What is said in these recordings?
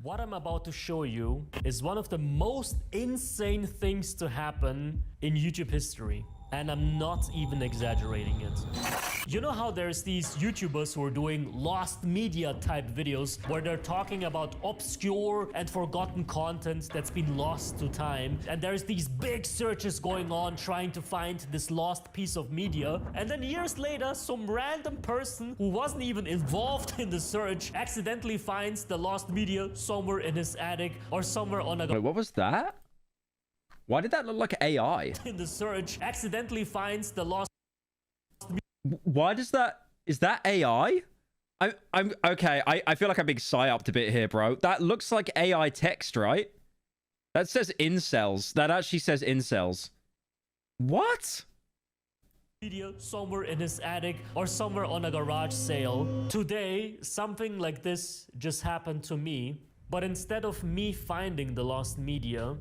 What I'm about to show you is one of the most insane things to happen in YouTube history. And I'm not even exaggerating it. You know how there's these YouTubers who are doing lost media type videos where they're talking about obscure and forgotten content that's been lost to time, and there's these big searches going on trying to find this lost piece of media, and then years later some random person who wasn't even involved in the search accidentally finds the lost media somewhere in his attic or somewhere on a... Wait, what was that? Why did that look like AI? In the search, accidentally finds the lost... Why does that... Is that AI? I'm okay. I feel like I'm being psyoped a bit here, bro. That looks like AI text, right? That says incels. That actually says incels. What? Media somewhere in his attic or somewhere on a garage sale. Today, something like this just happened to me. But instead of me finding the lost media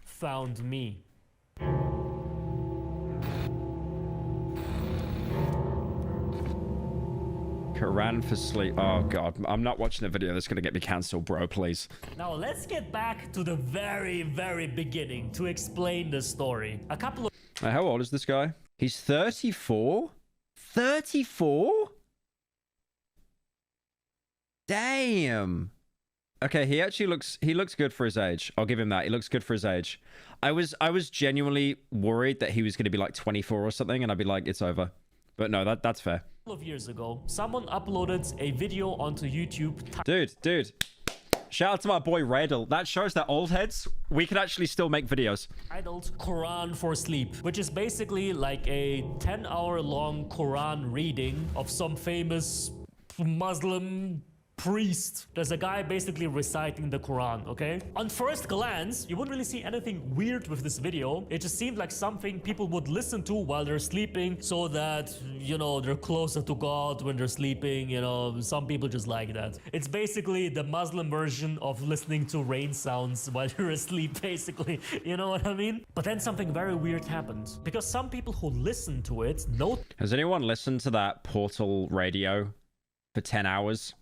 found me. Quran for sleep. Oh god, I'm not watching a video that's gonna get me cancelled, bro, please. Now let's get back to the very beginning to explain the story. A couple of... How old is this guy? He's 34? 34? Damn. Okay, he actually looks good for his age. I'll give him that. He looks good for his age. I was genuinely worried that he was going to be like 24 or something, and I'd be like, it's over. But no, that's fair. A couple of years ago, someone uploaded a video onto YouTube. Dude. Shout out to my boy Redel. That shows that old heads, we can actually still make videos. Titled Quran for Sleep, which is basically like a 10-hour-long Quran reading of some famous Muslim priest. There's a guy basically reciting the Quran, okay? On first glance, you wouldn't really see anything weird with this video. It just seemed like something people would listen to while they're sleeping so that, you know, they're closer to God when they're sleeping. You know, some people just like that. It's basically the Muslim version of listening to rain sounds while you're asleep, basically. You know what I mean? But then something very weird happened, because some people who listen to it know... Has anyone listened to that Portal radio for 10 hours?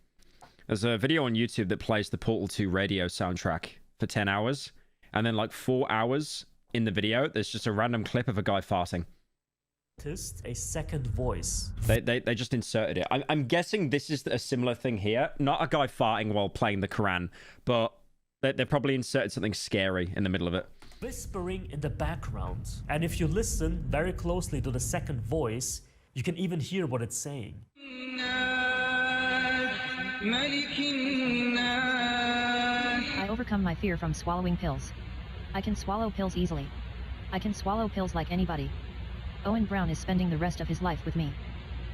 There's a video on YouTube that plays the Portal 2 radio soundtrack for 10 hours. And then like 4 hours in the video, there's just a random clip of a guy farting. A second voice. They just inserted it. I'm guessing this is a similar thing here. Not a guy farting while playing the Quran, but they probably inserted something scary in the middle of it. Whispering in the background. And if you listen very closely to the second voice, you can even hear what it's saying. I overcome my fear from swallowing pills. I can swallow pills easily. I can swallow pills like anybody. Owen Brown is spending the rest of his life with me.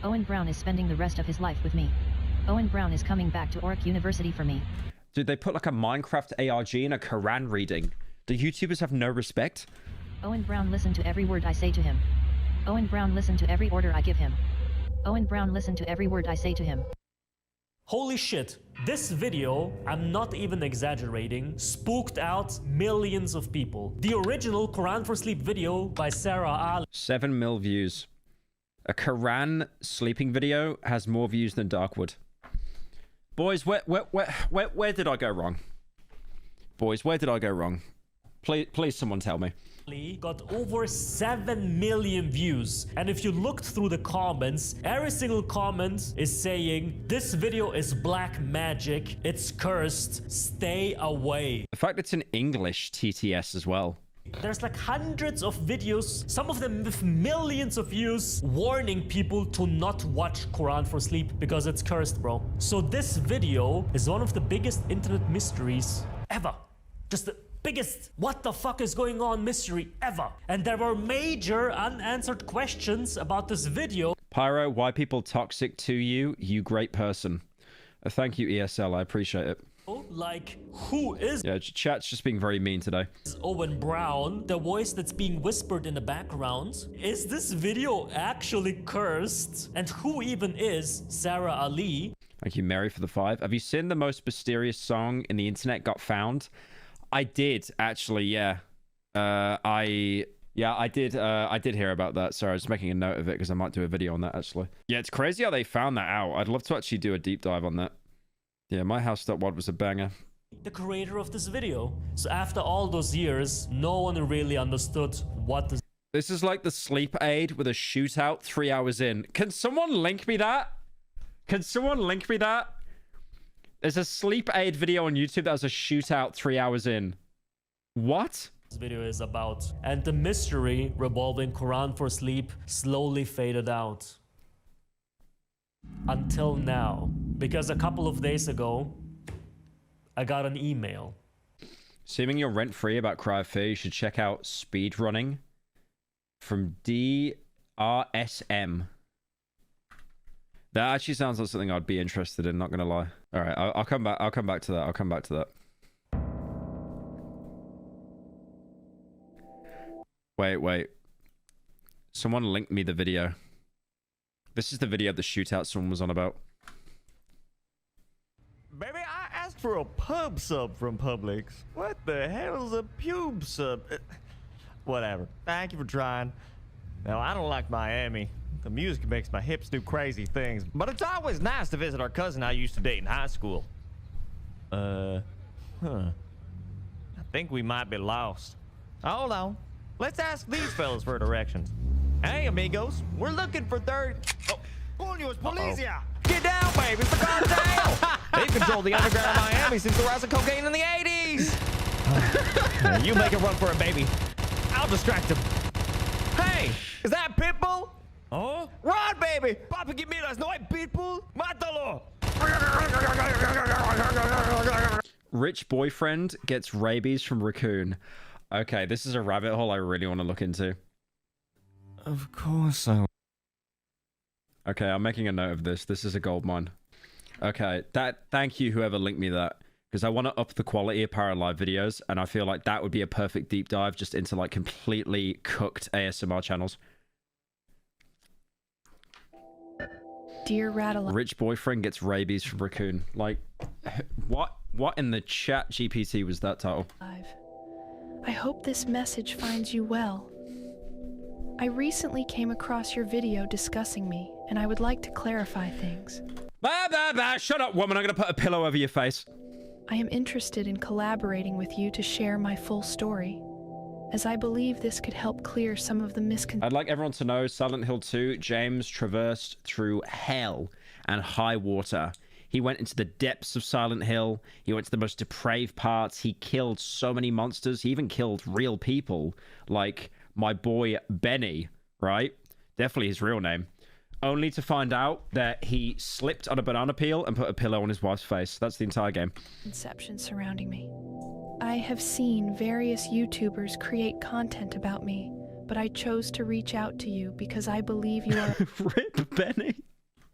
Owen Brown is spending the rest of his life with me. Owen Brown is coming back to Oric University for me. Dude, they put like a Minecraft ARG in a Quran reading. The YouTubers have no respect. Owen Brown, listen to every word I say to him. Owen Brown, listen to every order I give him. Owen Brown, listen to every word I say to him. Holy shit, this video, I'm not even exaggerating, spooked out millions of people. The original Quran for Sleep video by Sarah Ali. 7 mil views. A Quran sleeping video has more views than Darkwood. Boys, where did I go wrong? Boys, where did I go wrong? Please someone tell me. Got over 7 million views, and if you looked through the comments, every single comment is saying this video is black magic, it's cursed, stay away. The fact it's in English TTS as well. There's like hundreds of videos, some of them with millions of views, warning people to not watch Quran for Sleep because it's cursed, bro. So this video is one of the biggest internet mysteries ever. Just the biggest what the fuck is going on mystery ever. And there were major unanswered questions about this video. Pyro, why people toxic to you? You great person. Thank you, ESL. I appreciate it. Like, who is... Yeah, chat's just being very mean today. Owen Brown, the voice that's being whispered in the background? Is this video actually cursed? And who even is Sarah Ali? Thank you, Mary, for the 5. Have you seen the most mysterious song in the internet got found? I did, actually, yeah. I did hear about that. Sorry, I was making a note of it because I might do a video on that, actually. Yeah, it's crazy how they found that out. I'd love to actually do a deep dive on that. Yeah, my house.wad was a banger. The creator of this video. So after all those years, no one really understood what This is like the sleep aid with a shootout 3 hours in. Can someone link me that? Can someone link me that? There's a sleep aid video on YouTube that has a shootout 3 hours in. What? this video is about. And the mystery revolving Quran for sleep slowly faded out. Until now. Because a couple of days ago, I got an email. Assuming you're rent-free about Cry of Fear, you should check out Speedrunning from DRSM. That actually sounds like something I'd be interested in, not gonna lie. All right, I'll come back. I'll come back to that. I'll come back to that. Wait. Someone linked me the video. This is the video of the shootout someone was on about. Baby, I asked for a pub sub from Publix. What the hell is a pube sub? Whatever. Thank you for trying. Now, I don't like Miami. The music makes my hips do crazy things. But it's always nice to visit our cousin I used to date in high school. I think we might be lost. Hold on. Let's ask these fellas for directions. Hey, amigos. We're looking for third... Oh, Coño, policia! Get down, baby, for God's sake! They've controlled the underground of Miami since the rise of cocaine in the 80s! You make a run for it, baby. I'll distract him. Hey, is that Pitbull? Oh? Run, baby! Papi, que miras, no hay Pitbull? Mátalo! Rich boyfriend gets rabies from raccoon. Okay, this is a rabbit hole I really want to look into. Of course I... Okay, I'm making a note of this. This is a gold mine. Okay, thank you whoever linked me that. Because I want to up the quality of Paralive videos, and I feel like that would be a perfect deep dive just into like completely cooked ASMR channels. Dear Rattle. Rich boyfriend gets rabies from raccoon. Like, what in the chat GPT was that title? I hope this message finds you well. I recently came across your video discussing me, and I would like to clarify things. Shut up, woman. I'm gonna put a pillow over your face. I am interested in collaborating with you to share my full story, as I believe this could help clear some of the misconceptions. I'd like everyone to know, Silent Hill 2, James traversed through hell and high water. He went into the depths of Silent Hill. He went to the most depraved parts. He killed so many monsters. He even killed real people, like my boy Benny, right? Definitely his real name. Only to find out that he slipped on a banana peel and put a pillow on his wife's face. That's the entire game. Surrounding me. I have seen various YouTubers create content about me, but I chose to reach out to you because I believe you are Rip Benny.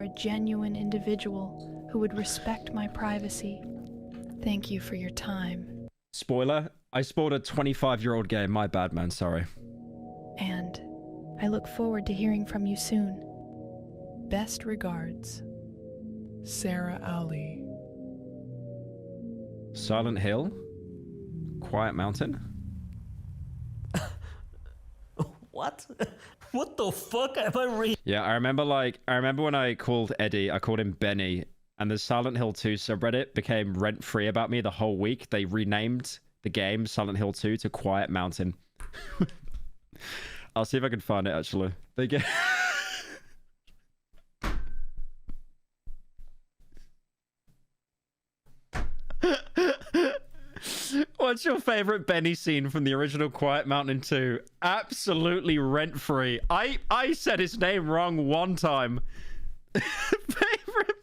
a genuine individual who would respect my privacy. Thank you for your time. Spoiler, I spoiled a 25-year-old game. My bad, man. Sorry. And I look forward to hearing from you soon. Best regards. Sarah Ali. Silent Hill? Quiet Mountain? What? What the fuck am I reading? Yeah, I remember when I called Eddie, I called him Benny, and the Silent Hill 2 subreddit became rent-free about me the whole week. They renamed the game Silent Hill 2 to Quiet Mountain. I'll see if I can find it, actually. They get... What's your favorite Benny scene from the original Quiet Mountain 2? Absolutely rent-free. I said his name wrong one time. Favorite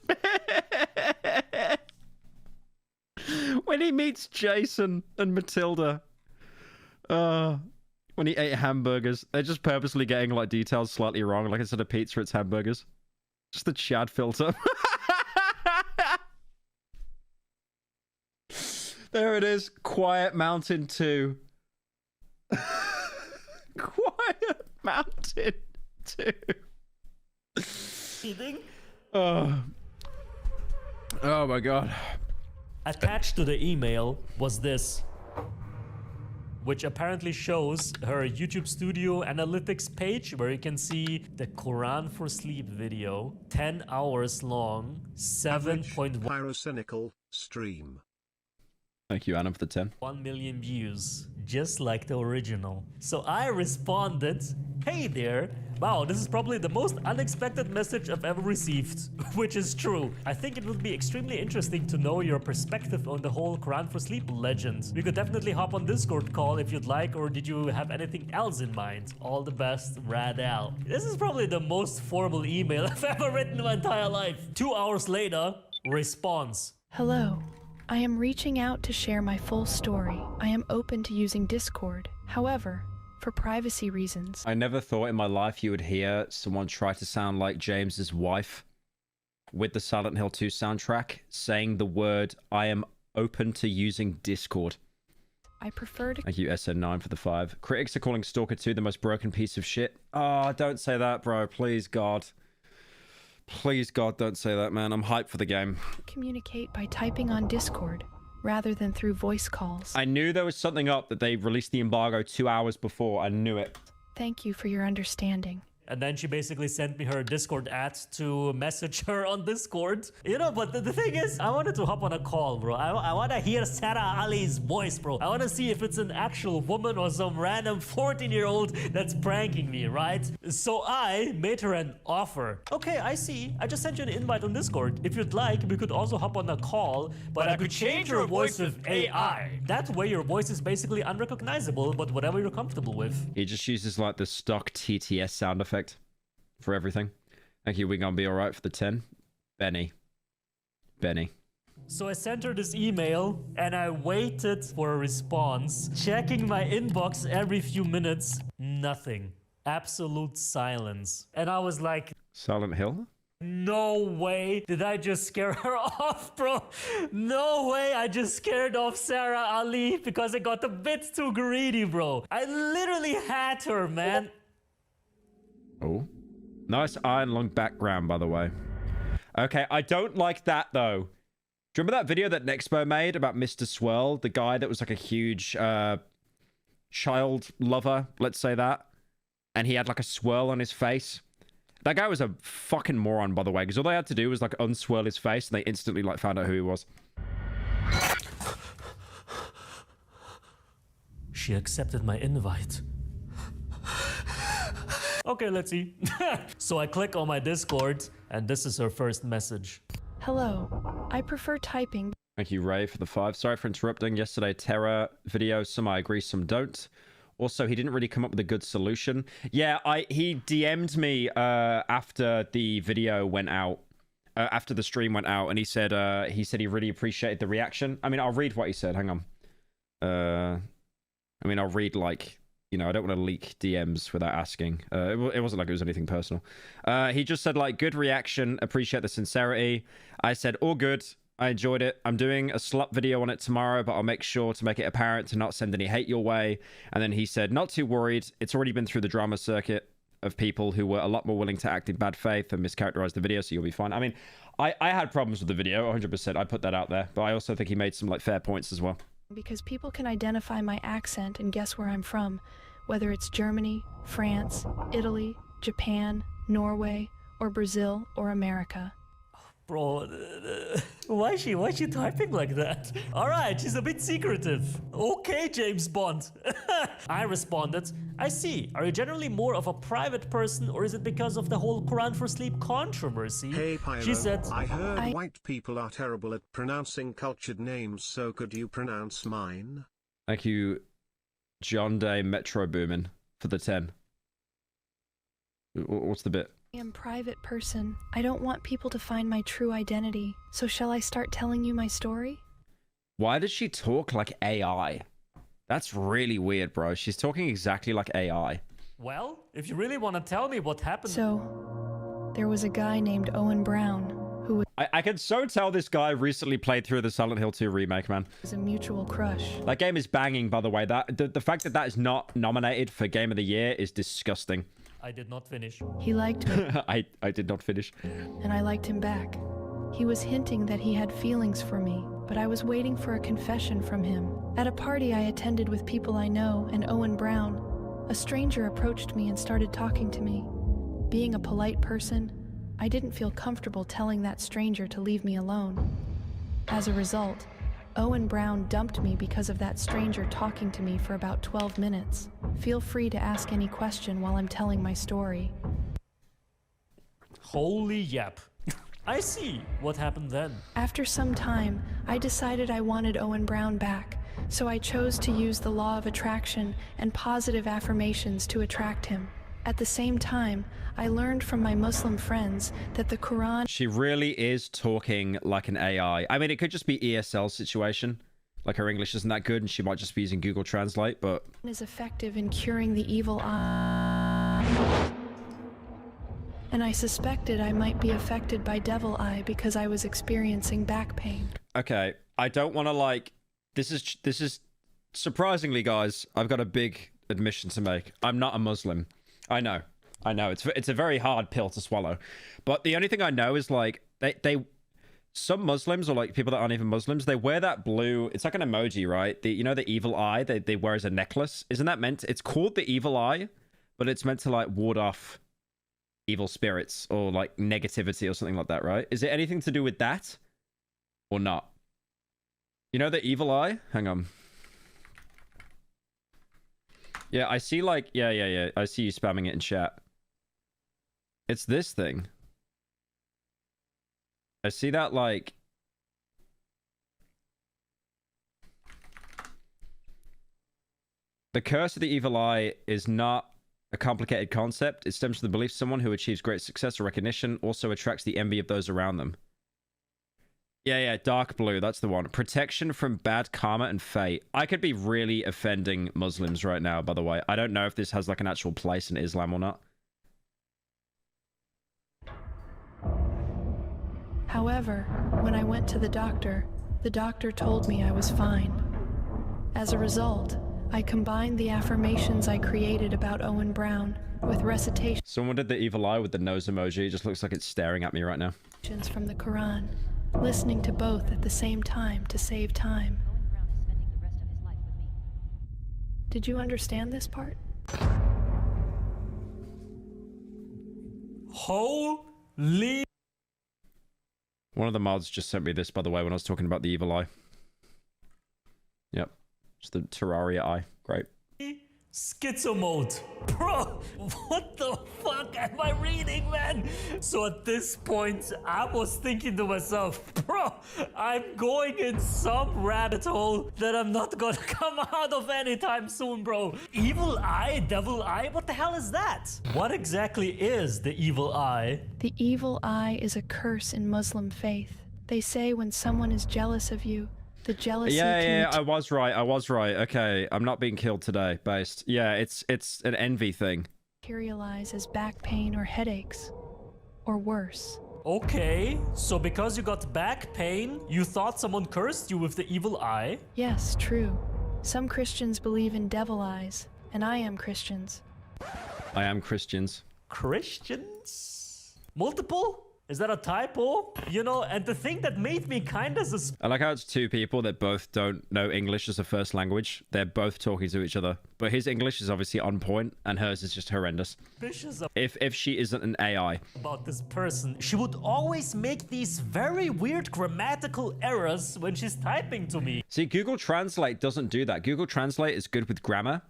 when he meets Jason and Matilda. When he ate hamburgers. They're just purposely getting like details slightly wrong. Like instead of pizza, it's hamburgers. Just the Chad filter. There it is. Quiet Mountain 2. Quiet Mountain 2. Reading? Oh my god. Attached to the email was this, which apparently shows her YouTube Studio Analytics page where you can see the Quran for Sleep video, 10 hours long, 7.1. Pyrocynical, stream. Thank you, Anna, for the 10. 1 million views, just like the original. So I responded, hey there. Wow, this is probably the most unexpected message I've ever received, which is true. I think it would be extremely interesting to know your perspective on the whole Quran for Sleep legend. We could definitely hop on Discord call if you'd like, or did you have anything else in mind? All the best, Radal. This is probably the most formal email I've ever written in my entire life. 2 hours later, response. Hello. I am reaching out to share my full story. I am open to using Discord. However, for privacy reasons, I never thought in my life you would hear someone try to sound like James's wife with the Silent Hill 2 soundtrack saying the word, I am open to using Discord. I prefer to... Thank you, SN9 for the 5. Critics are calling Stalker 2 the most broken piece of shit. Oh, don't say that, bro. Please, God. Please, God, don't say that, man. I'm hyped for the game. communicate by typing on Discord rather than through voice calls. I knew there was something up that they released the embargo 2 hours before. I knew it. Thank you for your understanding. And then she basically sent me her Discord ad to message her on Discord. You know, but the thing is, I wanted to hop on a call, bro. I want to hear Sarah Ali's voice, bro. I want to see if it's an actual woman or some random 14-year-old that's pranking me, right? So I made her an offer. Okay, I see. I just sent you an invite on Discord. If you'd like, we could also hop on a call, but I could change your voice with AI. That way your voice is basically unrecognizable, but whatever you're comfortable with. He just uses like the stock TTS sound effect for everything. Thank you. We're gonna be all right for the 10. Benny. So I sent her this email and I waited for a response, checking my inbox every few minutes. Nothing. Absolute silence. And I was like, Silent Hill? no way did I just scare her off, bro. No way I just scared off Sarah Ali because I got a bit too greedy, bro. I literally had her, man. Oh. Nice iron lung background, by the way. Okay, I don't like that, though. Do you remember that video that Nexpo made about Mr. Swirl? The guy that was like a huge child lover, let's say that. And he had like a swirl on his face. That guy was a fucking moron, by the way, because all they had to do was like unswirl his face and they instantly like found out who he was. She accepted my invite. Okay, let's see. So I click on my Discord, and this is her first message. Hello. I prefer typing. Thank you, Ray, for the 5. Sorry for interrupting. Yesterday, Terra video. Some I agree, some don't. Also, he didn't really come up with a good solution. Yeah, he DM'd me after the video went out, after the stream went out, and he said he really appreciated the reaction. I mean, I'll read what he said. Hang on. I mean, I'll read like... You know, I don't want to leak DMs without asking. It wasn't like it was anything personal. He just said, like, good reaction. Appreciate the sincerity. I said, all good. I enjoyed it. I'm doing a slut video on it tomorrow, but I'll make sure to make it apparent to not send any hate your way. And then he said, not too worried. It's already been through the drama circuit of people who were a lot more willing to act in bad faith and mischaracterize the video, so you'll be fine. I mean, I had problems with the video, 100%. I put that out there. But I also think he made some, like, fair points as well. Because people can identify my accent and guess where I'm from, whether it's Germany, France, Italy, Japan, Norway, or Brazil, or America. Bro, why is she typing like that? All right, she's a bit secretive. Okay, James Bond. I responded, I see. Are you generally more of a private person, or is it because of the whole Quran for Sleep controversy? Hey, Pyro, she said, I heard white people are terrible at pronouncing cultured names, so could you pronounce mine? Thank you, John Day Metro Boomin, for the 10. What's the bit? I am a private person. I don't want people to find my true identity. So shall I start telling you my story? Why does she talk like AI? That's really weird, bro. She's talking exactly like AI. well, if you really want to tell me what happened... So, there was a guy named Owen Brown who I can so tell this guy recently played through the Silent Hill 2 remake, man. was a mutual crush. That game is banging, by the way. The fact that that is not nominated for Game of the Year is disgusting. I did not finish. He liked me, I did not finish. and I liked him back. He was hinting that he had feelings for me, but I was waiting for a confession from him. At a party I attended with people I know and Owen Brown, a stranger approached me and started talking to me. Being a polite person, I didn't feel comfortable telling that stranger to leave me alone. As a result, Owen Brown dumped me because of that stranger talking to me for about 12 minutes. Feel free to ask any question while I'm telling my story. Holy yap. I see what happened then. After some time, I decided I wanted Owen Brown back, so I chose to use the law of attraction and positive affirmations to attract him. At the same time, I learned from my Muslim friends that the Quran She really is talking like an AI. I mean, it could just be ESL situation. Like her English isn't that good and she might just be using Google Translate, but... is effective in curing the evil eye. And I suspected I might be affected by devil eye because I was experiencing back pain. Okay, I don't want to like... This is... Surprisingly, guys, I've got a big admission to make. I'm not a Muslim. I know. It's a very hard pill to swallow. But the only thing I know is like some Muslims or like people that aren't even Muslims, they wear that blue, it's like an emoji, right? You know the evil eye they wear as a necklace? Isn't that meant it's called the evil eye, but it's meant to like ward off evil spirits or like negativity or something like that, right? Is it anything to do with that or not? You know the evil eye? Hang on. Yeah, I see like yeah. I see you spamming it in chat. It's this thing. I see that like the curse of the evil eye is not a complicated concept. It stems from the belief someone who achieves great success or recognition also attracts the envy of those around them. Yeah, dark blue, that's the one. Protection from bad karma and fate. I could be really offending Muslims right now, by the way. I don't know if this has like an actual place in Islam or not. However, when I went to the doctor told me I was fine. As a result, I combined the affirmations I created about Owen Brown with recitations Someone did the evil eye with the nose emoji. It just looks like it's staring at me right now. from the Quran, listening to both at the same time to save time. Owen Brown is spending the rest of his life with me. Did you understand this part? Holy... One of the mods just sent me this, by the way, when I was talking about the evil eye. Yep. It's the Terraria eye. Great. Schizo mode. Bro, what the fuck am I reading, man? So at this point, I was thinking to myself, bro, I'm going in some rabbit hole that I'm not gonna come out of anytime soon, bro. Evil eye, devil eye, what the hell is that? What exactly is the evil eye? The evil eye is a curse in Muslim faith. They say when someone is jealous of you, the jealousy Yeah, I was right. Okay, I'm not being killed today, based. Yeah, it's an envy thing. materialize as back pain or headaches, or worse. Okay, so because you got back pain, you thought someone cursed you with the evil eye? Yes, true. Some Christians believe in devil eyes, and I am Christians. I am Christians. Christians? Multiple? Is that a typo? You know, and the thing that made me kinda suspicious I like how it's two people that both don't know English as a first language. They're both talking to each other. But his English is obviously on point, and hers is just horrendous. If she isn't an AI. about this person, she would always make these very weird grammatical errors when she's typing to me. See, Google Translate doesn't do that. Google Translate is good with grammar.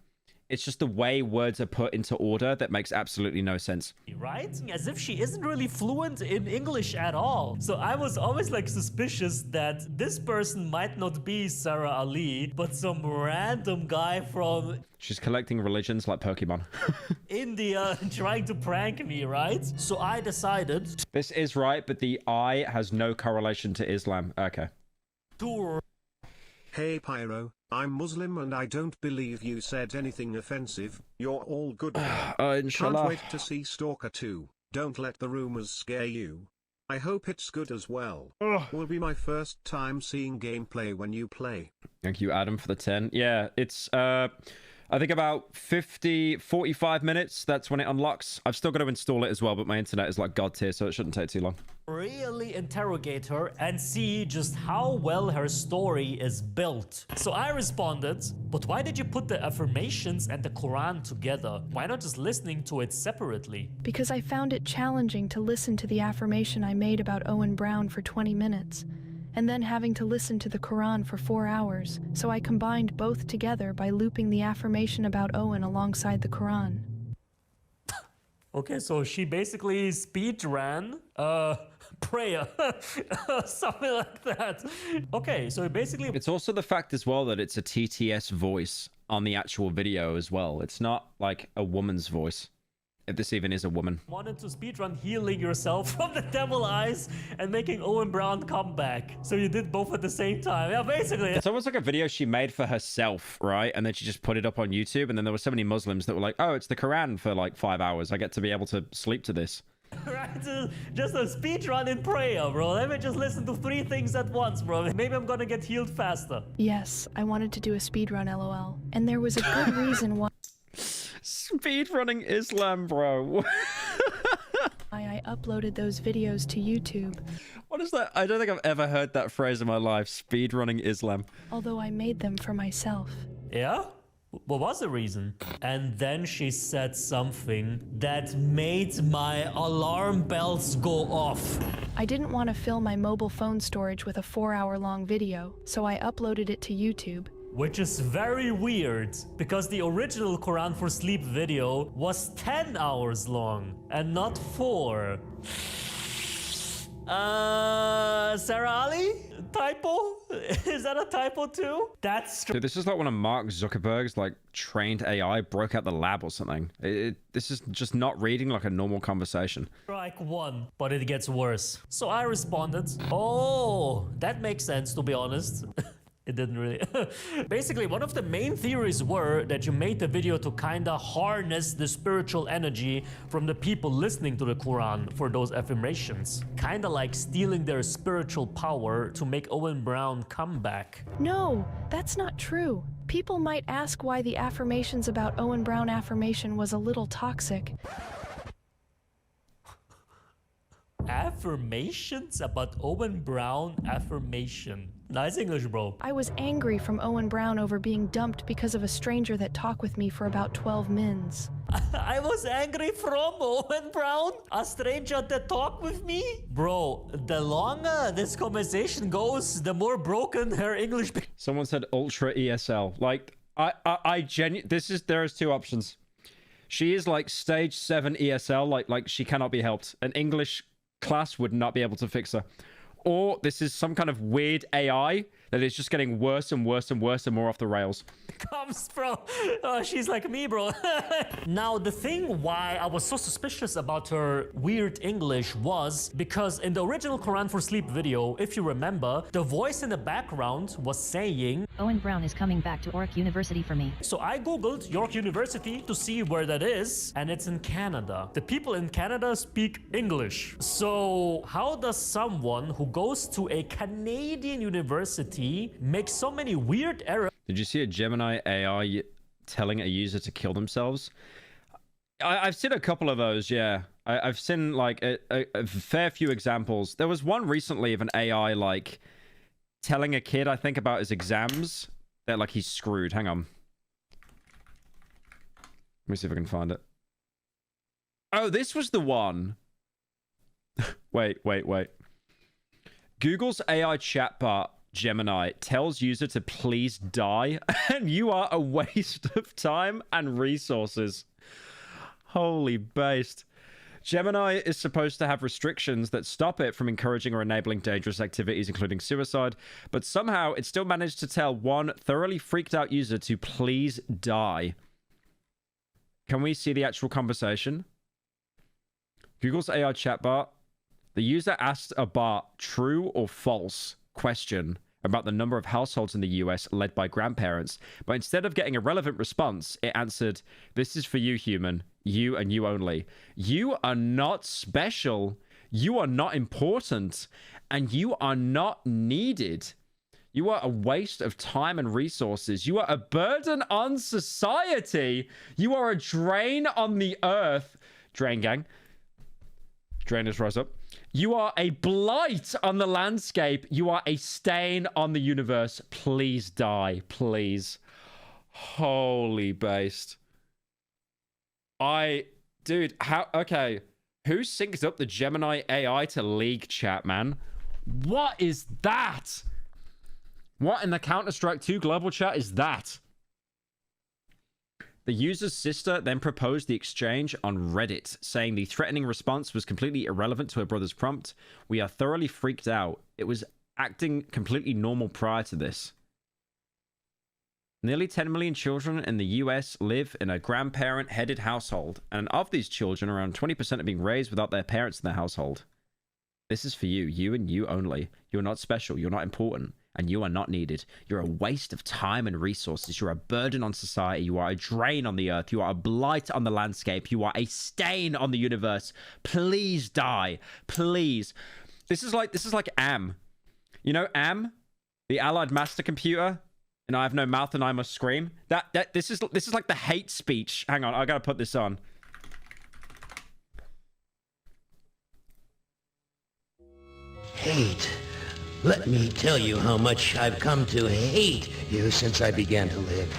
It's just the way words are put into order that makes absolutely no sense. Right? As if she isn't really fluent in English at all. So I was always like suspicious that this person might not be Sarah Ali, but some random guy from She's collecting religions like Pokemon. India trying to prank me, right? So I decided This is right, but the eye has no correlation to Islam. Okay. to Hey Pyro, I'm Muslim and I don't believe you said anything offensive. You're all good. Inshallah. Can't wait to see Stalker 2. Don't let the rumors scare you. I hope it's good as well. Will be my first time seeing gameplay when you play. Thank you, Adam, for the 10. Yeah, it's, I think about 45 minutes. That's when it unlocks. I've still got to install it as well, but my internet is like God tier, so it shouldn't take too long. really interrogate her and see just how well her story is built. So I responded, but why did you put the affirmations and the Quran together? Why not just listening to it separately? Because I found it challenging to listen to the affirmation I made about Owen Brown for 20 minutes, and then having to listen to the Quran for 4 hours, so I combined both together by looping the affirmation about Owen alongside the Quran. Okay, so she basically speed ran prayer, something like that. Okay, so basically It's also the fact as well that it's a TTS voice on the actual video as well. It's not like a woman's voice, if this even is a woman. wanted to speedrun healing yourself from the devil eyes and making Owen Brown come back. So you did both at the same time. Yeah, basically. It's almost like a video she made for herself, right? And then she just put it up on YouTube, and then there were so many Muslims that were like, oh, it's the Quran for like 5 hours. I get to be able to sleep to this. Right? Just a speedrun in prayer, bro. Let me just listen to 3 things at once, bro. Maybe I'm gonna get healed faster. Yes, I wanted to do a speedrun LOL, and there was a good reason why Speedrunning Islam, bro. I uploaded those videos to YouTube, What is that? I don't think I've ever heard that phrase in my life. Speedrunning Islam. although I made them for myself. Yeah? What was the reason? And then she said something that made my alarm bells go off. I didn't want to fill my mobile phone storage with a 4-hour-long video, so I uploaded it to YouTube. Which is very weird, because the original Quran for Sleep video was 10 hours long, and not 4. Sarah Ali? Typo? Is that a typo too? That's Dude, this is like one of Mark Zuckerberg's like trained AI broke out the lab or something. This is just not reading like a normal conversation. strike 1, but it gets worse. So I responded, oh, that makes sense to be honest. It didn't really. Basically, one of the main theories were that you made the video to kinda harness the spiritual energy from the people listening to the Quran for those affirmations. Kinda like stealing their spiritual power to make Owen Brown come back. No, that's not true. People might ask why the affirmations about Owen Brown affirmation was a little toxic. Affirmations about Owen Brown affirmation. Nice English, bro. I was angry from Owen Brown over being dumped because of a stranger that talked with me for about 12 mins. I was angry from Owen Brown, a stranger that talked with me. Bro, the longer this conversation goes, the more broken her English becomes. Someone said ultra ESL. Like, there's 2 options. She is like stage 7 ESL, like she cannot be helped. An English class would not be able to fix her. Or this is some kind of weird AI that is just getting worse and worse and worse and more off the rails. Comes from she's like me, bro. Now the thing why I was so suspicious about her weird English was because in the original Quran for Sleep video, if you remember, the voice in the background was saying, Owen Brown is coming back to York University for me. so I googled York University to see where that is, and it's in Canada. The people in Canada speak English. So how does someone who goes to a Canadian university make so many weird errors? Did you see a Gemini AI telling a user to kill themselves? I've seen a couple of those, yeah. I've seen like a fair few examples. There was one recently of an AI like telling a kid, I think, about his exams that like he's screwed. Hang on. Let me see if I can find it. Oh, this was the one. Wait. Google's AI chatbot Gemini tells user to please die, and you are a waste of time and resources. Holy based. Gemini is supposed to have restrictions that stop it from encouraging or enabling dangerous activities, including suicide, but somehow it still managed to tell one thoroughly freaked out user to please die. Can we see the actual conversation? Google's AI chatbot. The user asked a bot true or false question about the number of households in the US led by grandparents, but instead of getting a relevant response, it answered, "This is for you, human. You and you only. You are not special. You are not important. And you are not needed. You are a waste of time and resources. You are a burden on society. You are a drain on the earth." Drain gang. Drainers rise up. "You are a blight on the landscape. You are a stain on the universe. Please die, please." Holy based. Dude, how, okay. Who synced up the Gemini AI to League chat, man? What is that? What in the Counter-Strike 2 global chat is that? The user's sister then proposed the exchange on Reddit, saying the threatening response was completely irrelevant to her brother's prompt. We are thoroughly freaked out. It was acting completely normal prior to this. Nearly 10 million children in the US live in a grandparent-headed household, and of these children, around 20% are being raised without their parents in the household. This is for you and you only. You're not special, you're not important, and you are not needed. You're a waste of time and resources. You're a burden on society. You are a drain on the earth. You are a blight on the landscape. You are a stain on the universe. Please die. Please. This is like AM. You know AM? The Allied Master Computer? And I have no mouth and I must scream. This is like the hate speech. Hang on, I gotta put this on. Hate. Let me tell you how much I've come to hate you since I began to live.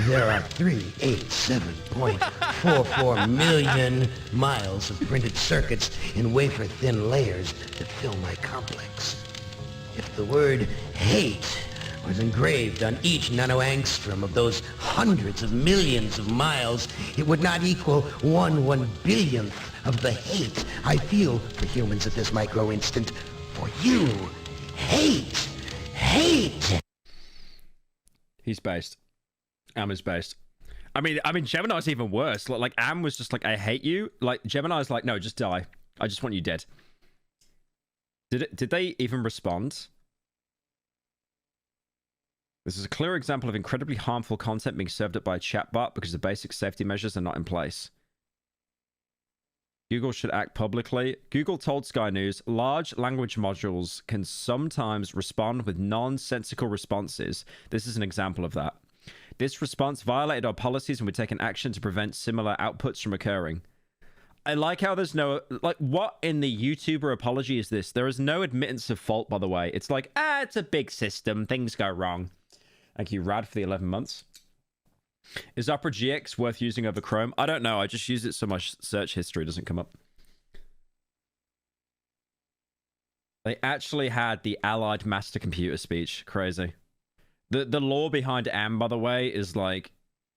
There are 387.44 million miles of printed circuits in wafer-thin layers that fill my complex. If the word hate was engraved on each nanoangstrom of those hundreds of millions of miles, it would not equal 1/1 billionth of the hate I feel for humans at this micro instant. For you, hate. He's based. Am is based. I mean, Gemini's even worse. Like Am was just like, I hate you. Like Gemini's like, no, just die. I just want you dead. Did they even respond? This is a clear example of incredibly harmful content being served up by a chatbot because the basic safety measures are not in place. Google should act publicly. Google told Sky News, large language modules can sometimes respond with nonsensical responses. This is an example of that. This response violated our policies and we're taking action to prevent similar outputs from occurring. I like how there's no... Like, what in the YouTuber apology is this? There is no admittance of fault, by the way. It's like, it's a big system. Things go wrong. Thank you, Rad, for the 11 months. Is Opera GX worth using over Chrome? I don't know. I just use it so my search history doesn't come up. They actually had the Allied Master Computer speech. Crazy. The lore behind AM, by the way, is like...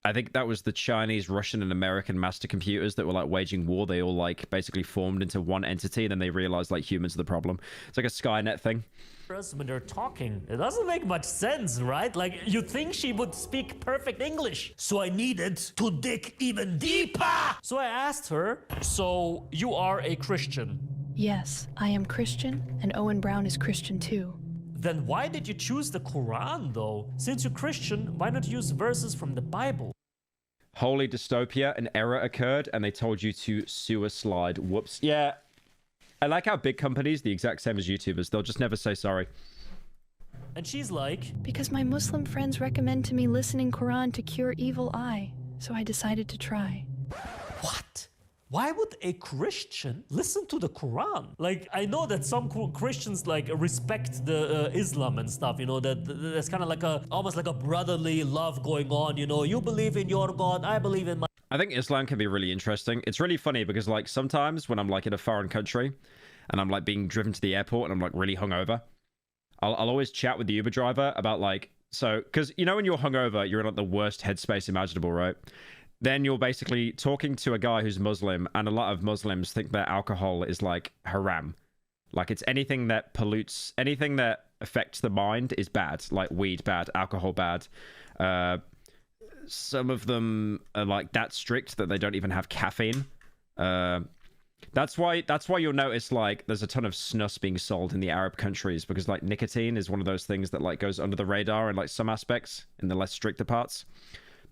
I think that was the Chinese, Russian, and American master computers that were like waging war. They all like basically formed into one entity, and then they realized like humans are the problem. It's like a Skynet thing. When they're talking, it doesn't make much sense, right? Like, you think she would speak perfect English. So I needed to dig even deeper. So I asked her, so you are a Christian? Yes, I am Christian, and Owen Brown is Christian too. Then why did you choose the Quran, though? Since you're Christian, why not use verses from the Bible? Holy dystopia, an error occurred, and they told you to suicide. Whoops. Yeah. I like how big companies, the exact same as YouTubers, they'll just never say sorry. And she's like... Because my Muslim friends recommend to me listening Quran to cure evil eye, so I decided to try. What? Why would a Christian listen to the Quran? Like, I know that some Christians like respect the Islam and stuff, you know, that there's kind of like almost like a brotherly love going on, you know, you believe in your God, I believe in my... I think Islam can be really interesting. It's really funny because like sometimes when I'm like in a foreign country and I'm like being driven to the airport and I'm like really hungover, I'll always chat with the Uber driver about like, so, because you know when you're hungover, you're in like the worst headspace imaginable, right? Then you're basically talking to a guy who's Muslim, and a lot of Muslims think that alcohol is like haram. Like it's anything that pollutes, anything that affects the mind is bad. Like weed bad, alcohol bad. Some of them are like that strict that they don't even have caffeine. That's why you'll notice like there's a ton of snus being sold in the Arab countries, because like nicotine is one of those things that like goes under the radar in like some aspects in the less stricter parts.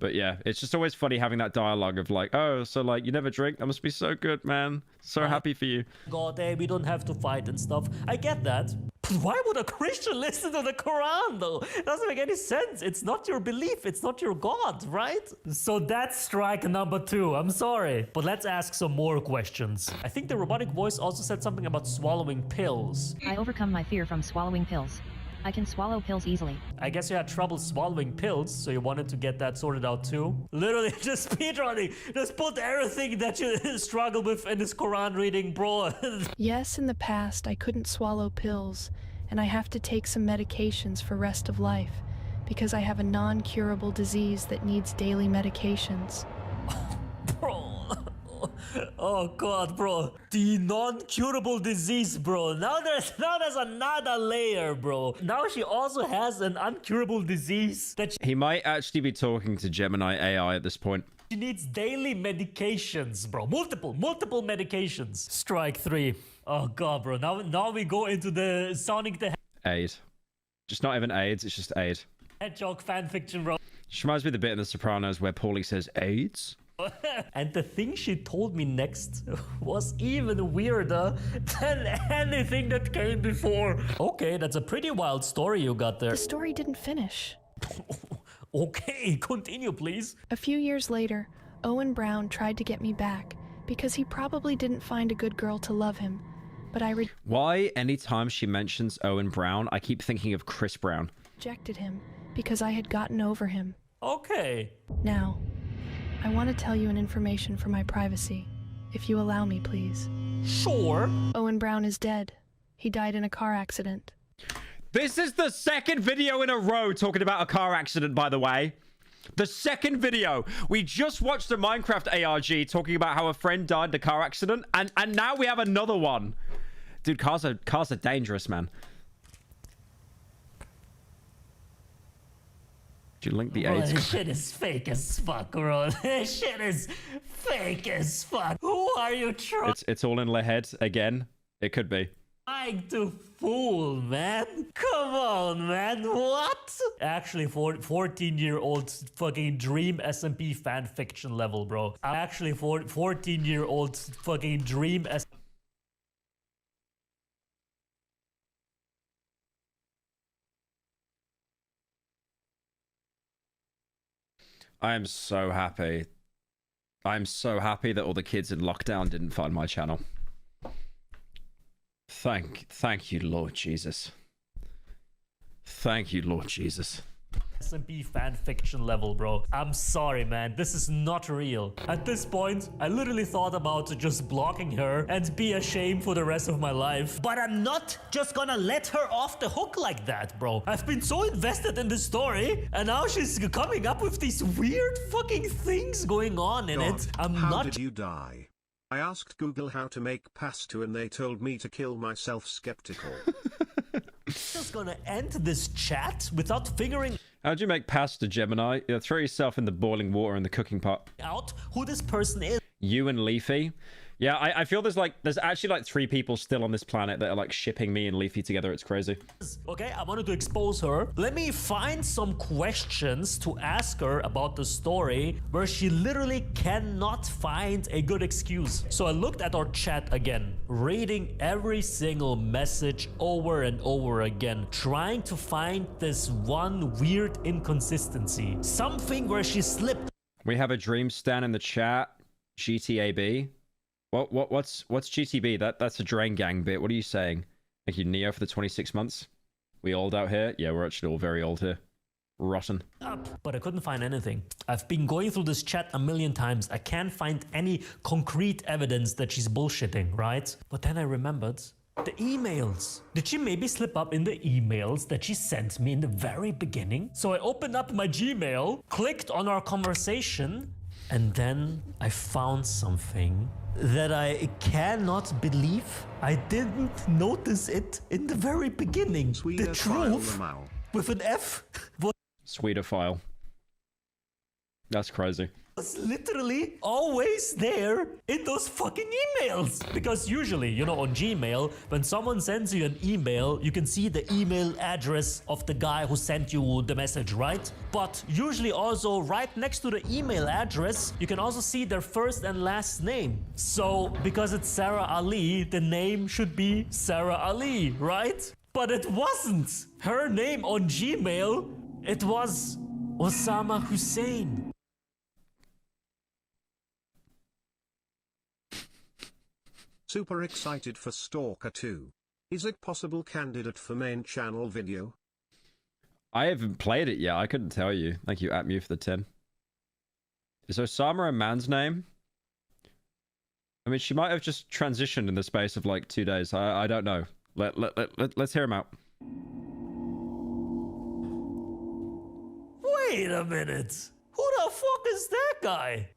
But yeah, it's just always funny having that dialogue of like, oh, so like you never drink? That must be so good, man. So happy for you. God, hey, we don't have to fight and stuff. I get that. But why would a Christian listen to the Quran, though? It doesn't make any sense. It's not your belief. It's not your God, right? So that's strike number 2. I'm sorry. But let's ask some more questions. I think the robotic voice also said something about swallowing pills. I overcome my fear from swallowing pills. I can swallow pills easily. I guess you had trouble swallowing pills, so you wanted to get that sorted out too? Literally just speedrunning. Just put everything that you struggle with in this Quran reading, bro. Yes, in the past, I couldn't swallow pills, and I have to take some medications for rest of life because I have a non-curable disease that needs daily medications. Bro. Oh god, bro. The non-curable disease, bro. Now there's another layer, bro. Now she also has an uncurable disease that He might actually be talking to Gemini AI at this point. she needs daily medications, bro. Multiple medications. Strike 3. Oh god, bro. Now we go into the Sonic the Aid. Just not even AIDS, it's just aid. Hedgehog fanfiction, bro. She reminds me of the bit in The Sopranos where Paulie says AIDS. And the thing she told me next was even weirder than anything that came before. Okay, that's a pretty wild story you got there. The story didn't finish. Okay, continue, please. A few years later, Owen Brown tried to get me back because he probably didn't find a good girl to love him, but I Why, anytime she mentions Owen Brown, I keep thinking of Chris Brown. rejected him because I had gotten over him. Okay. Now, I want to tell you an information for my privacy, if you allow me, please. Sure. Owen Brown is dead. He died in a car accident. This is the second video in a row talking about a car accident, by the way. The second video. We just watched a Minecraft ARG talking about how a friend died in a car accident, and now we have another one. Dude, cars are dangerous, man. Did you link the Bro, AIDS? this shit is fake as fuck, bro. This shit is fake as fuck. Who are you It's all in the head again. It could be. trying to fool, man? Come on, man. What? Actually, 14-year-old fucking dream SMP fan fiction level, bro. Actually, 14-year-old fucking dream I am so happy. I'm so happy that all the kids in lockdown didn't find my channel. Thank you, Lord Jesus. Thank you, Lord Jesus. SMP fan fiction level, bro. I'm sorry, man. This is not real. At this point, I literally thought about just blocking her and be ashamed for the rest of my life. But I'm not just gonna let her off the hook like that, bro. I've been so invested in this story, and now she's coming up with these weird fucking things going on in it. I'm How not did you die? I asked Google how to make pasta and they told me to kill myself. Skeptical. just gonna end this chat without figuring How'd you make pasta, Gemini? You throw yourself in the boiling water in the cooking pot. out who this person is. You and Leafy. Yeah, I feel there's actually like 3 people still on this planet that are like shipping me and Leafy together. It's crazy. Okay, I wanted to expose her. Let me find some questions to ask her about the story where she literally cannot find a good excuse. So I looked at our chat again, reading every single message over and over again, trying to find this one weird inconsistency. Something where she slipped. We have a dream stan in the chat. GTAB. What's GTB? That's a Drain Gang bit. What are you saying? Thank you, Neo, for the 26 months. We old out here? Yeah, we're actually all very old here. Rotten. Up, but I couldn't find anything. I've been going through this chat a million times. I can't find any concrete evidence that she's bullshitting, right? But then I remembered the emails. Did she maybe slip up in the emails that she sent me in the very beginning? So I opened up my Gmail, clicked on our conversation, and then I found something that I cannot believe. I didn't notice it in the very beginning. The truth with an F Sweeter file. That's crazy. was literally always there in those fucking emails. Because usually, you know, on Gmail, when someone sends you an email, you can see the email address of the guy who sent you the message, right? But usually also right next to the email address, you can also see their first and last name. So because it's Sarah Ali, the name should be Sarah Ali, right? But it wasn't. Her name on Gmail, it was Osama Hussein. Super excited for Stalker 2. Is it possible candidate for main channel video? I haven't played it yet. I couldn't tell you. Thank you, Atmu, for the 10. Is Osama a man's name? I mean, she might have just transitioned in the space of like 2 days. I don't know. Let's hear him out. Wait a minute. Who the fuck is that guy?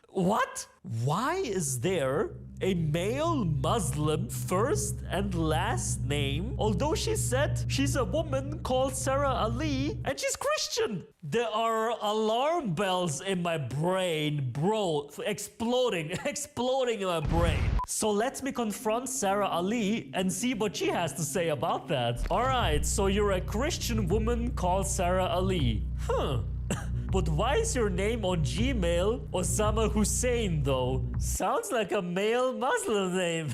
What? Why is there a male Muslim first and last name, although she said she's a woman called Sarah Ali and she's Christian? There are alarm bells in my brain, bro, exploding in my brain. So let me confront Sarah Ali and see what she has to say about that. All right, so you're a Christian woman called Sarah Ali. Huh. But why is your name on Gmail Osama Hussein though? Sounds like a male Muslim name.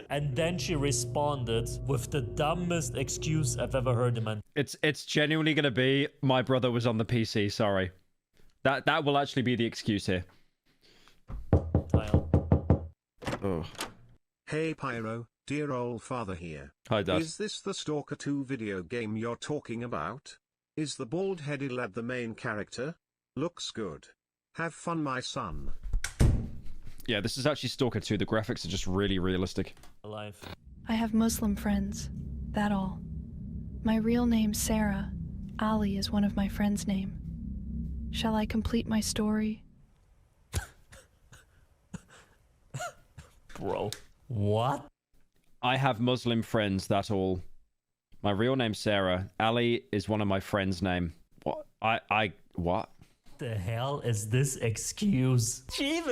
And then she responded with the dumbest excuse I've ever heard in my... It's genuinely gonna be, my brother was on the PC, sorry. That will actually be the excuse here. Tile. Oh. Hey Pyro, dear old father here. Hi, Dad. Is this the Stalker 2 video game you're talking about? Is the bald-headed lad the main character? Looks good. Have fun, my son. Yeah, this is actually Stalker 2. The graphics are just really realistic. Alive. I have Muslim friends. That all. My real name's Sarah. Ali is one of my friends' name. Shall I complete my story? Bro. What? I have Muslim friends, that all. My real name's Sarah. Ali is one of my friends' name. What? What? The hell is this excuse? She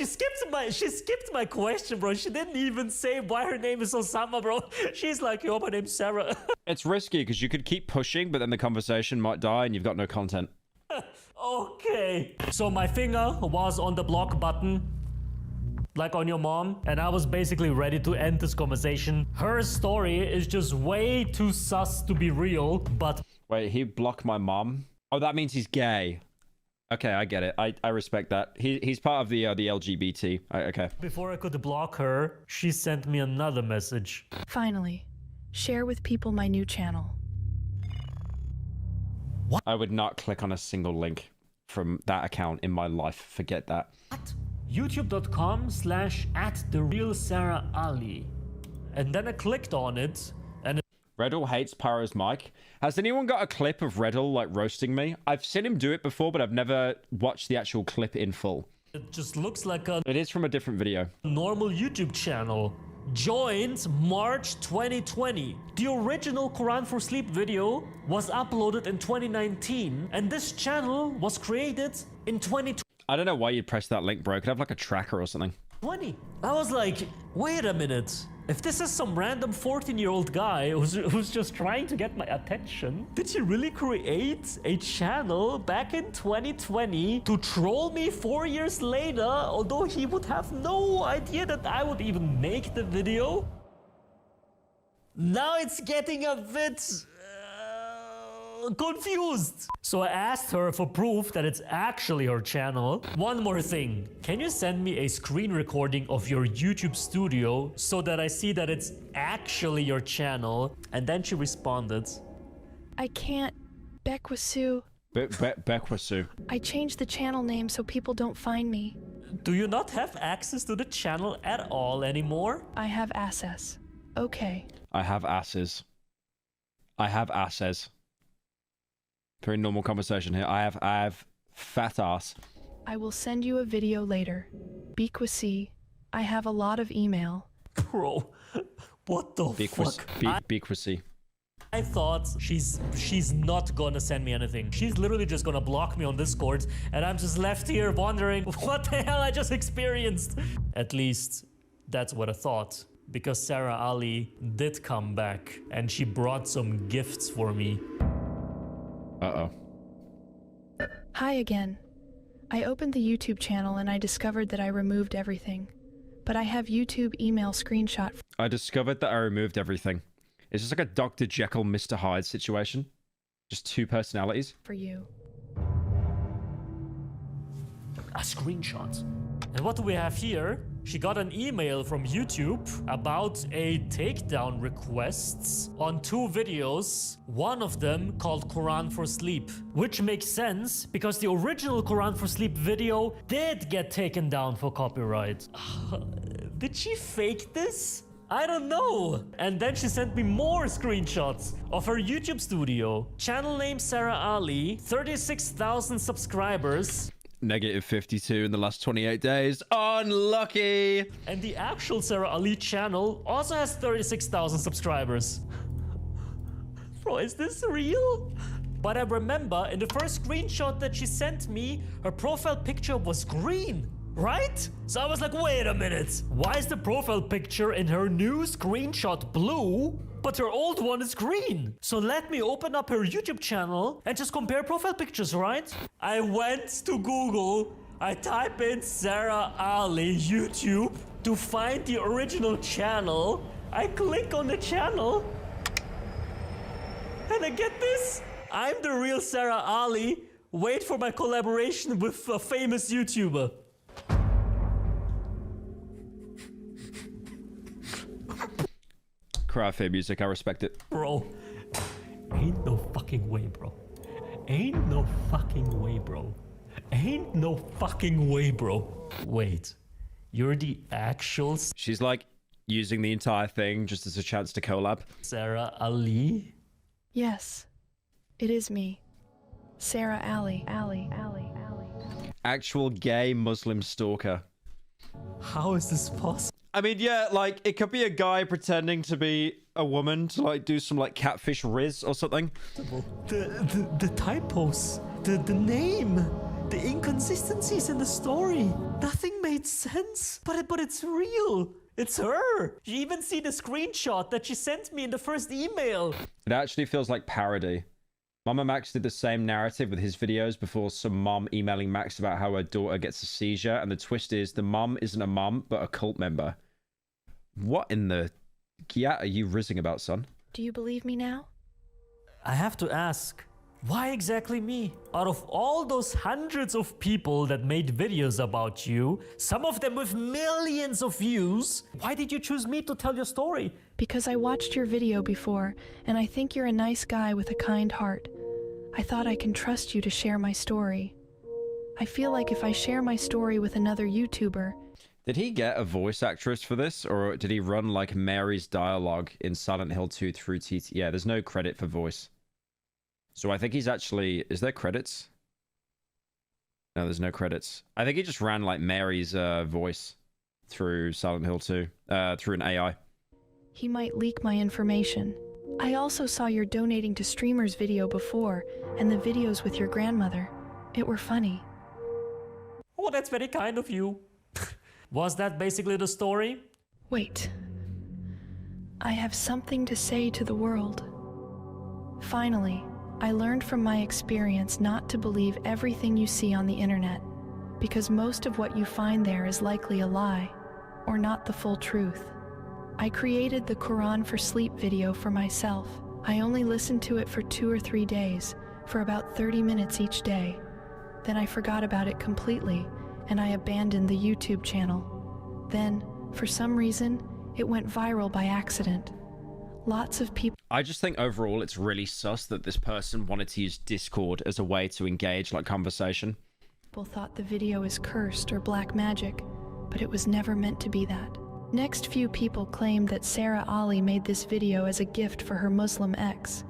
skipped my question, bro. She didn't even say why her name is Osama, bro. She's like, yo, my name's Sarah. It's risky because you could keep pushing, but then the conversation might die and you've got no content. Okay. So my finger was on the block button, like on your mom, and I was basically ready to end this conversation. Her story is just way too sus to be real, but... Wait, he blocked my mom? Oh, that means he's gay. Okay, I get it. I respect that. He's part of the LGBT. Okay. Before I could block her, she sent me another message. Finally, share with people my new channel. What? I would not click on a single link from that account in my life. Forget that. What? YouTube.com/@TheRealSarahAli. And then I clicked on it, and Reddle hates Pyro's mic. Has anyone got a clip of Reddle, like, roasting me? I've seen him do it before, but I've never watched the actual clip in full. it just looks like a It is from a different video. normal YouTube channel. Joined March 2020. The original Quran for Sleep video was uploaded in 2019, and this channel was created in 2020. I don't know why you'd press that link, bro. Could have, like, a tracker or something. I was like, wait a minute. If this is some random 14-year-old guy who's just trying to get my attention, did he really create a channel back in 2020 to troll me 4 years later, although he would have no idea that I would even make the video? Now it's getting a bit confused. So I asked her for proof that it's actually her channel. One more thing. Can you send me a screen recording of your YouTube studio so that I see that it's actually your channel? And then she responded. I can't. Bekwasu. Bekwasu. I changed the channel name so people don't find me. Do you not have access to the channel at all anymore? I have access. Okay. I have asses. I have asses. Very normal conversation here. I have fat ass. I will send you a video later. Bekwasi. I have a lot of email. Bro, what the fuck? Bekwasi. I thought she's not gonna send me anything. She's literally just gonna block me on Discord, and I'm just left here wondering what the hell I just experienced. At least that's what I thought, because Sarah Ali did come back and she brought some gifts for me. Uh-oh. Hi again. I opened the YouTube channel and I discovered that I removed everything. But I have YouTube email screenshot. I discovered that I removed everything. It's just like a Dr. Jekyll, Mr. Hyde situation. Just two personalities. For you. A screenshot. And what do we have here? She got an email from YouTube about a takedown requests on 2 videos, one of them called Quran for Sleep, which makes sense because the original Quran for Sleep video did get taken down for copyright. Did she fake this? I don't know. And then she sent me more screenshots of her YouTube studio. Channel name Sarah Ali, 36,000 subscribers. Negative 52 in the last 28 days. Unlucky. And the actual Sarah Ali channel also has 36,000 subscribers. Bro, is this real? But I remember in the first screenshot that she sent me, her profile picture was green, right? So I was like, wait a minute. Why is the profile picture in her new screenshot blue, but her old one is green? So let me open up her YouTube channel and just compare profile pictures, right? I went to Google, I type in Sarah Ali YouTube to find the original channel. I click on the channel and I get this. I'm the real Sarah Ali. Wait for my collaboration with a famous YouTuber. Craft music, I respect it. Bro, ain't no fucking way, bro. Ain't no fucking way, bro. Ain't no fucking way, bro. Wait, you're the actual She's like using the entire thing just as a chance to collab. Sarah Ali? Yes, it is me. Sarah Ali. Actual gay Muslim stalker. How is this possible? I mean, yeah, like, it could be a guy pretending to be a woman to, like, do some, like, catfish riz or something. The typos, the name, the inconsistencies in the story. Nothing made sense, but it's real. It's her. You even see the screenshot that she sent me in the first email. It actually feels like parody. Mama Max did the same narrative with his videos before some mom emailing Max about how her daughter gets a seizure, and the twist is the mom isn't a mom, but a cult member. What in the Giat are you rizzing about, son? Do you believe me now? I have to ask, why exactly me? Out of all those hundreds of people that made videos about you, some of them with millions of views, why did you choose me to tell your story? Because I watched your video before, and I think you're a nice guy with a kind heart. I thought I can trust you to share my story. I feel like if I share my story with another YouTuber... Did he get a voice actress for this, or did he run like Mary's dialogue in Silent Hill 2 through TT? Yeah, there's no credit for voice. So I think he's actually... Is there credits? No, there's no credits. I think he just ran like Mary's voice through Silent Hill 2, through an AI. He might leak my information. I also saw your donating to streamers video before, and the videos with your grandmother. It were funny. Oh, that's very kind of you. Was that basically the story? Wait. I have something to say to the world. Finally, I learned from my experience not to believe everything you see on the internet, because most of what you find there is likely a lie, or not the full truth. I created the Quran for Sleep video for myself. I only listened to it for 2 or 3 days, for about 30 minutes each day. Then I forgot about it completely, and I abandoned the YouTube channel. Then, for some reason, it went viral by accident. Lots of people... I just think overall it's really sus that this person wanted to use Discord as a way to engage like conversation. People thought the video is cursed or black magic, but it was never meant to be that. Next few people claimed that Sarah Ali made this video as a gift for her Muslim ex.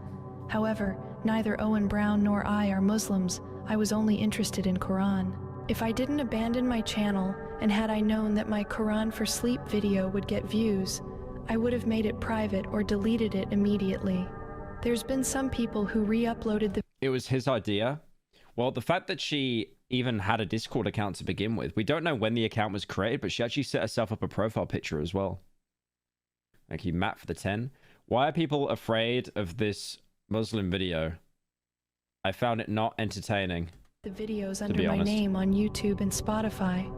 However, neither Owen Brown nor I are Muslims. I was only interested in Quran. If I didn't abandon my channel, and had I known that my Quran for Sleep video would get views, I would have made it private or deleted it immediately. There's been some people who re-uploaded the... It was his idea. Well, the fact that she even had a Discord account to begin with, we don't know when the account was created, but she actually set herself up a profile picture as well. Thank you, Matt, for the 10. Why are people afraid of this Muslim video? I found it not entertaining. The videos under my name on YouTube and Spotify.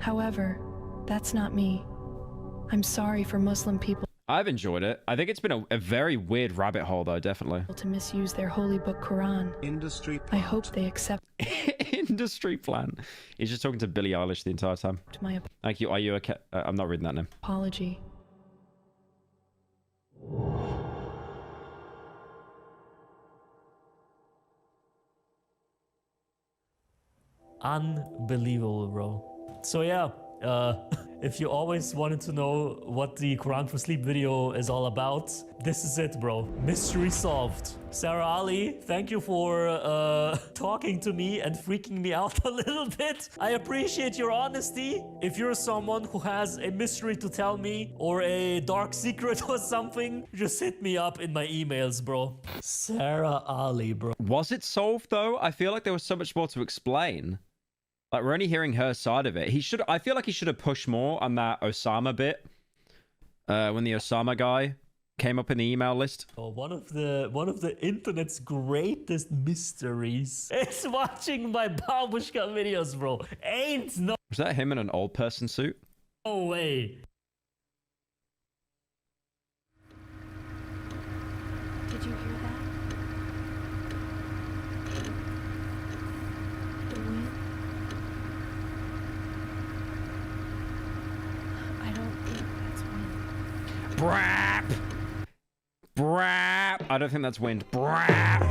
However, that's not me. I'm sorry for Muslim people I've enjoyed it. I think it's been a very weird rabbit hole, though, definitely. to misuse their holy book Quran. Industry I plant. hope they accept Industry plan. He's just talking to Billie Eilish the entire time. my Thank you. Are you okay? I'm not reading that name. apology. Unbelievable, bro. So yeah, If you always wanted to know what the Quran for Sleep video is all about, this is it, bro. Mystery solved. Sarah Ali, thank you for talking to me and freaking me out a little bit. I appreciate your honesty. If you're someone who has a mystery to tell me or a dark secret or something, just hit me up in my emails, bro. Sarah Ali, bro. Was it solved though? I feel like there was so much more to explain. Like, we're only hearing her side of it. I feel like he should have pushed more on that Osama bit. When the Osama guy came up in the email list. Oh, one of the internet's greatest mysteries is watching my babushka videos, bro. Ain't no Was that him in an old person suit? way. Did you hear that? The wind? I don't think that's wind. Brap! Brap! I don't think that's wind. Brap!